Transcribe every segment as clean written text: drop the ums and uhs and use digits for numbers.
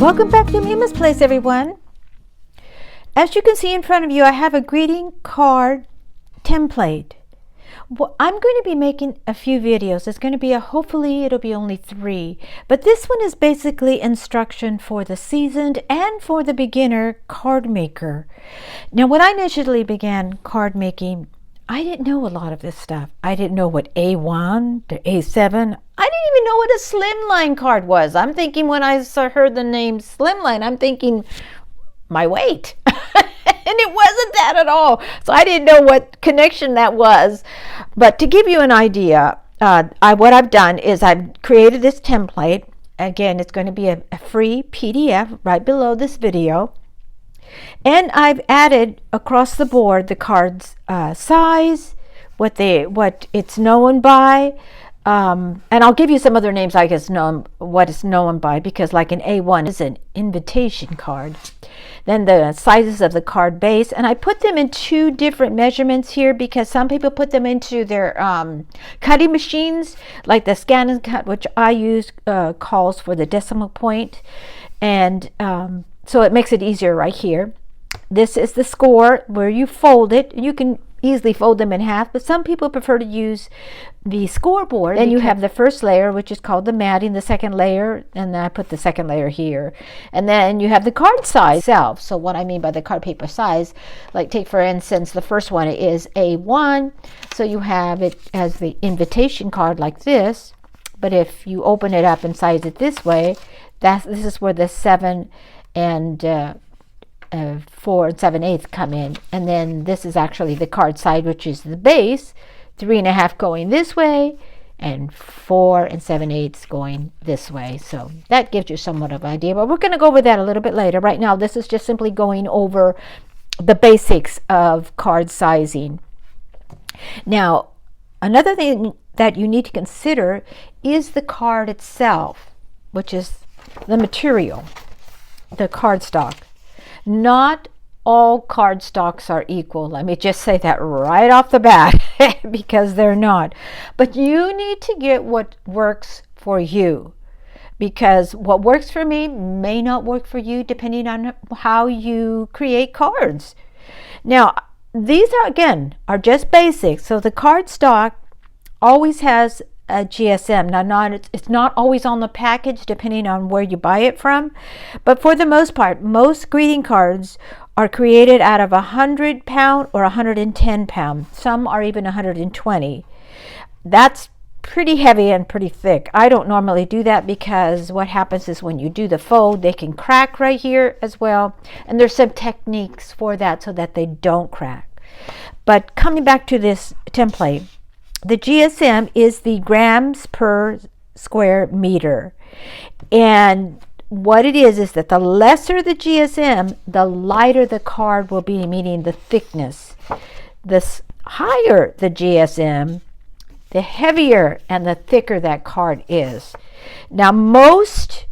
Welcome back to Mima's Place, everyone. As you can see in front of you, I have a greeting card template. Well, I'm going to be making a few videos. It's going to be hopefully it'll be only 3. But this one is basically instruction for the seasoned and for the beginner card maker. Now, when I initially began card making, I didn't know a lot of this stuff. I didn't know what A1 to A7. I didn't even know what a slimline card was. I'm thinking when I heard the name slimline, I'm thinking my weight. And it wasn't that at all. So I didn't know what connection that was. But to give you an idea, what I've done is I've created this template. Again, it's going to be a free PDF right below this video. And I've added across the board the card's size, what it's known by, and I'll give you some other names I guess what it's known by, because like an A1 is an invitation card. Then the sizes of the card base, and I put them in 2 different measurements here because some people put them into their cutting machines, like the Scan and Cut, which I use, calls for the decimal point, and so it makes it easier right here. This is the score where you fold it. You can easily fold them in half, but some people prefer to use the scoreboard. Then you have the first layer, which is called the matting, the second layer, and then I put the second layer here. And then you have the card size itself. So what I mean by the card paper size, like take for instance, the first one is A1. So you have it as the invitation card like this. But if you open it up and size it this way, this is where the 7 and 4 7/8 come in, and then this is actually the card side, which is the base, 3 1/2 going this way, and 4 7/8 going this way. So that gives you somewhat of an idea, but we're going to go over that a little bit later. Right now, this is just simply going over the basics of card sizing. Now, another thing that you need to consider is the card itself, which is the material, the cardstock. Not all cardstocks are equal. Let me just say that right off the bat because they're not. But you need to get what works for you, because what works for me may not work for you depending on how you create cards. Now, these are just basics. So the cardstock always has a GSM. Now, it's not always on the package depending on where you buy it from, but for the most part, most greeting cards are created out of 100 pound or 110 pound. Some are even 120. That's pretty heavy and pretty thick. I don't normally do that because what happens is when you do the fold, they can crack right here as well, and there's some techniques for that so that they don't crack. But coming back to this template, the GSM is the grams per square meter. And what it is that the lesser the GSM, the lighter the card will be, meaning the thickness. The higher the GSM, the heavier and the that card is. Now, most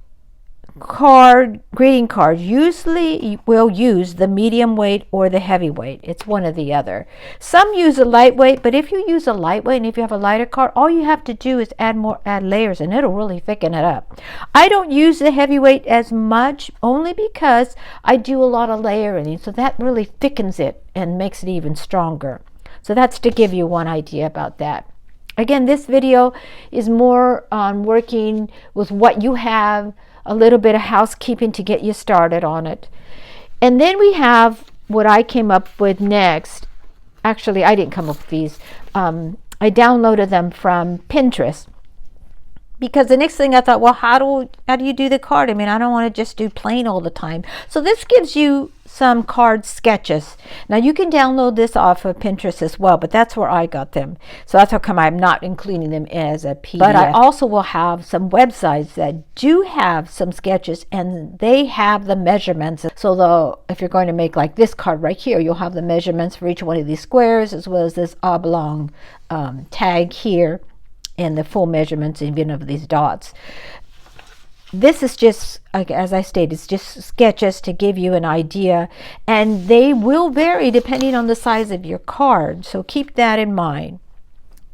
greeting cards usually will use the medium weight or the heavyweight. It's one or the other. Some use a lightweight, but if you use a lightweight and if you have a lighter card, all you have to do is add layers and it'll really thicken it up. I don't use the heavyweight as much, only because I do a lot of layering, so that really thickens it and makes it even stronger. So that's to give you one idea about that. Again, this video is more on working with what you have, a little bit of housekeeping to get you started on it. And then we have what I came up with next. Actually, I didn't come up with these. I downloaded them from Pinterest, because the next thing I thought, well, how do you do the card? I mean, I don't want to just do plain all the time. So this gives you some card sketches. Now, you can download this off of Pinterest as well, but that's where I got them. So that's how come I'm not including them as a PDF. But I also will have some websites that do have some sketches, and they have the measurements. So if you're going to make like this card right here, you'll have the measurements for each one of these squares, as well as this oblong tag here, and the full measurements even of these dots. This is just, as I stated, it's just sketches to give you an idea, and they will vary depending on the size of your card, so keep that in mind.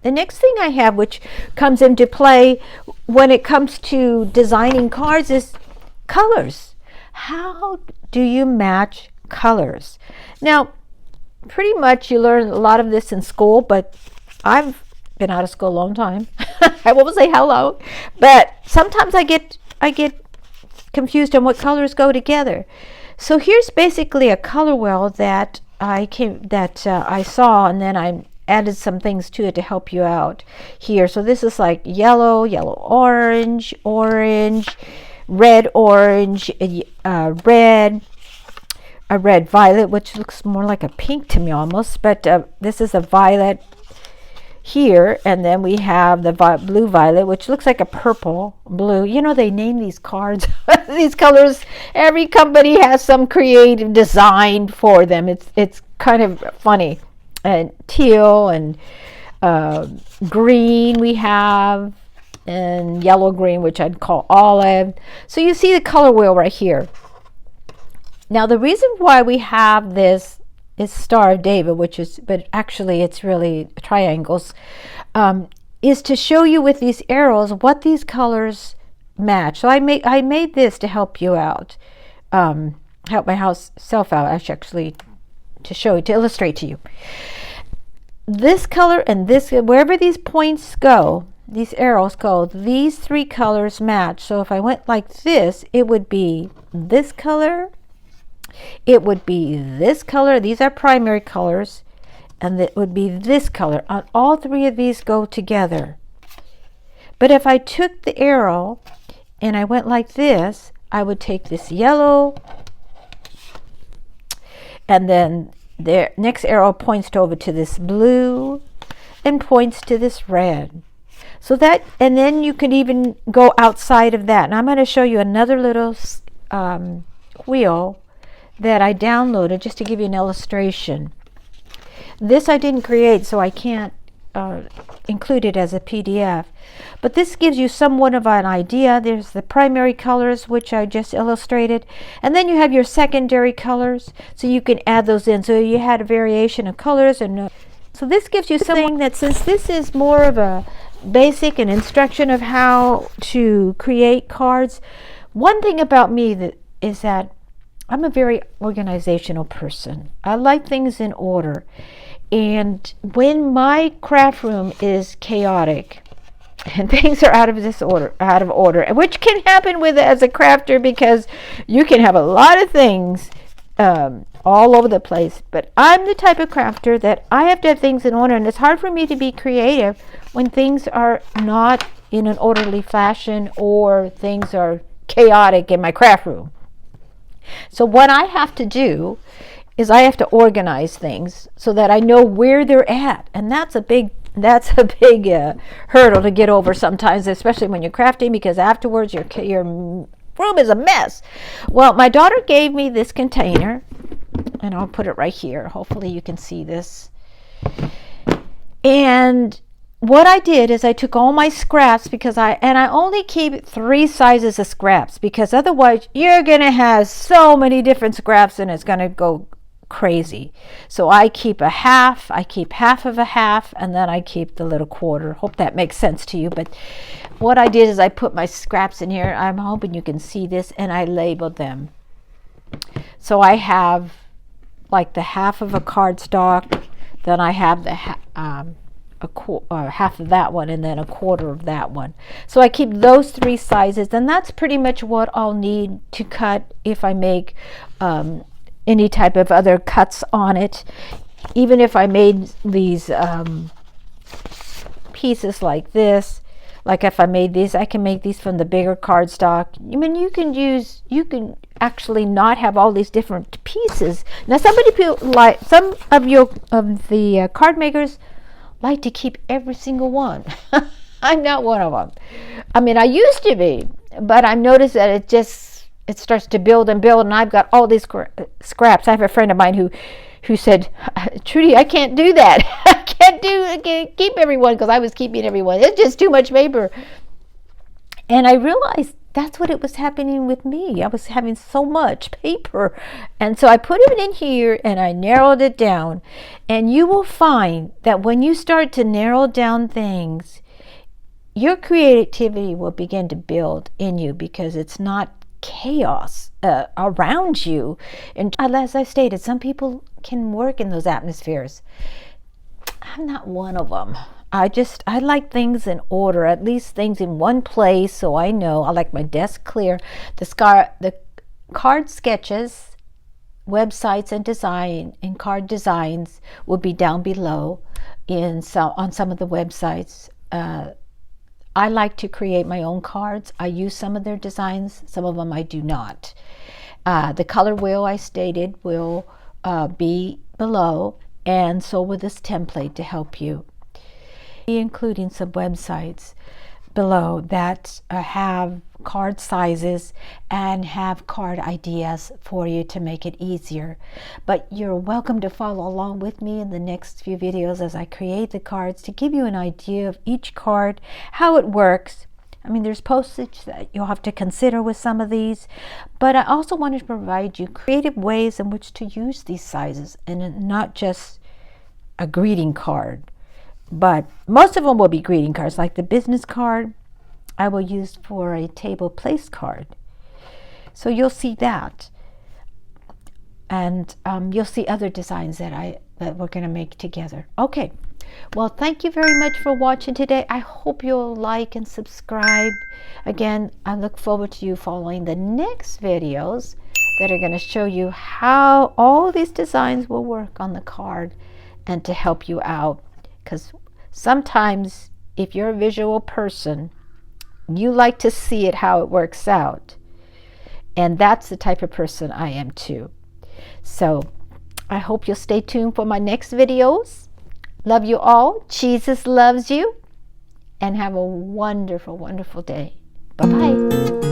The next thing I have, which comes into play when it comes to designing cards, is colors. how do you match colors? Now, pretty much you learn a lot of this in school, but I've been out of school a long time. I won't say how long, but sometimes I get confused on what colors go together. So here's basically a color wheel that I saw, and then I added some things to it to help you out here. So this is like yellow, orange, red, orange, red, a red violet, which looks more like a pink to me almost, but this is a violet here, and then we have the blue violet, which looks like a purple blue. You know, they name these cards these colors. Every company has some creative design for them. It's kind of funny. And teal and green we have, and yellow green, which I'd call olive. So you see the color wheel right here. Now the reason why we have this is Star of David, but actually it's really triangles, is to show you with these arrows what these colors match. So I made this to help you out, help myself out, actually, to show you, to illustrate to you. This color and this, wherever these points go, these arrows go, these three colors match. So if I went like this, it would be this color, it would be this color, these are primary colors, and it would be this color. All three of these go together. But if I took the arrow and I went like this, I would take this yellow, and then the next arrow points over to this blue and points to this red. So that, and then you can even go outside of that. And I'm going to show you another little wheel that I downloaded just to give you an illustration. This I didn't create, so I can't include it as a PDF. But this gives you somewhat of an idea. There's the primary colors, which I just illustrated. And then you have your secondary colors, so you can add those in. So you had a variation of colors. And so this gives you something that, since this is more of a basic and instruction of how to create cards, one thing about me is that I'm a very organizational person. I like things in order. And when my craft room is chaotic and things are out of order, which can happen with as a crafter, because you can have a lot of things all over the place. But I'm the type of crafter that I have to have things in order, and it's hard for me to be creative when things are not in an orderly fashion or things are chaotic in my craft room. So what I have to do is I have to organize things so that I know where they're at, and that's a big hurdle to get over sometimes, especially when you're crafting, because afterwards your room is a mess. Well, my daughter gave me this container, and I'll put it right here. Hopefully you can see this. And what I did is I took all my scraps, because I only keep 3 sizes of scraps, because otherwise you're gonna have so many different scraps and it's gonna go crazy. So I keep half of a half, and then I keep the little quarter. Hope that makes sense to you. But what I did is I put my scraps in here. I'm hoping you can see this, and I labeled them. So I have like the half of a cardstock, then I have the half of that one, and then a quarter of that one. So I keep those 3 sizes, and that's pretty much what I'll need to cut if I make any type of other cuts on it. Even if I made these pieces like this, like if I made these, I can make these from the bigger cardstock. I mean, you can actually not have all these different pieces. Now, some of the card makers like to keep every single one. I'm not one of them. I mean, I used to be, but I've noticed that it starts to build and build, and I've got all these scraps. I have a friend of mine who said, Trudy, I can't do that. I can't keep everyone, because I was keeping everyone. It's just too much paper. And I realized that's what it was happening with me. I was having so much paper. And so I put it in here and I narrowed it down. And you will find that when you start to narrow down things, your creativity will begin to build in you, because it's not chaos around you. And as I stated, some people can work in those atmospheres. I'm not one of them. I like things in order, at least things in one place, so I know. I like my desk clear. The card sketches, websites, and card designs will be down below on some of the websites. I like to create my own cards. I use some of their designs, some of them I do not. The color wheel I stated will be below, and so will this template to help you. Including some websites below that have card sizes and have card ideas for you to make it easier. But you're welcome to follow along with me in the next few videos as I create the cards to give you an idea of each card, how it works. I mean, there's postage that you'll have to consider with some of these, but I also wanted to provide you creative ways in which to use these sizes and not just a greeting card. But most of them will be greeting cards, like the business card I will use for a table place card. So you'll see that. And you'll see other designs that we're going to make together. Okay. Well, thank you very much for watching today. I hope you'll like and subscribe. Again, I look forward to you following the next videos that are going to show you how all these designs will work on the card and to help you out. Because sometimes if you're a visual person, you like to see it how it works out. And that's the type of person I am too. So I hope you'll stay tuned for my next videos. Love you all. Jesus loves you. And have a wonderful, wonderful day. Bye-bye.